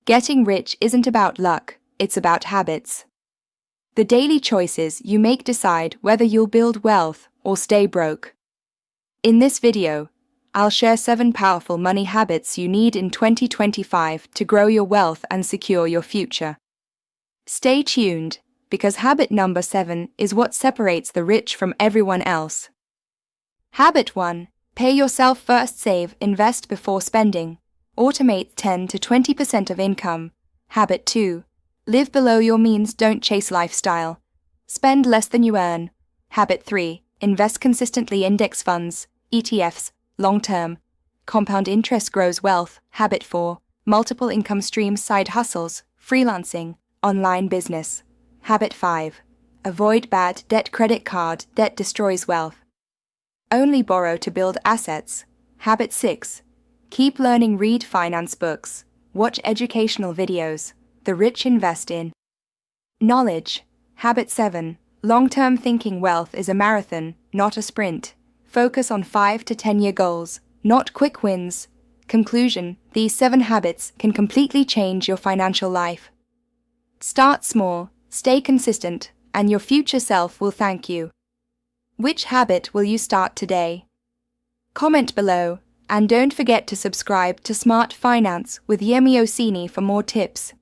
Getting rich isn't about luck, it's about habits. The daily choices you make decide whether you'll build wealth or stay broke. In this video, I'll share 7 powerful money habits you need in 2025 to grow your wealth and secure your future. Stay tuned, because habit number 7 is what separates the rich from everyone else. Habit 1. Pay yourself first. Save, invest before spending. Automate 10 to 20% of income. Habit 2. Live below your means. Don't chase lifestyle. Spend less than you earn. Habit 3. Invest consistently. Index funds, ETFs, long-term. Compound interest grows wealth. Habit 4. Multiple income streams. Side hustles, freelancing, online business. Habit 5. Avoid bad debt. Credit card debt destroys wealth. Only borrow to build assets. Habit 6. Keep learning. Read finance books. Watch educational videos. The rich invest in knowledge. Habit 7. Long-term thinking. Wealth is a marathon, not a sprint. Focus on 5 to 10-year goals, not quick wins. Conclusion: these 7 habits can completely change your financial life. Start small, stay consistent, and your future self will thank you. Which habit will you start today? Comment below, and don't forget to subscribe to Smart Finance with Yemi Osini for more tips.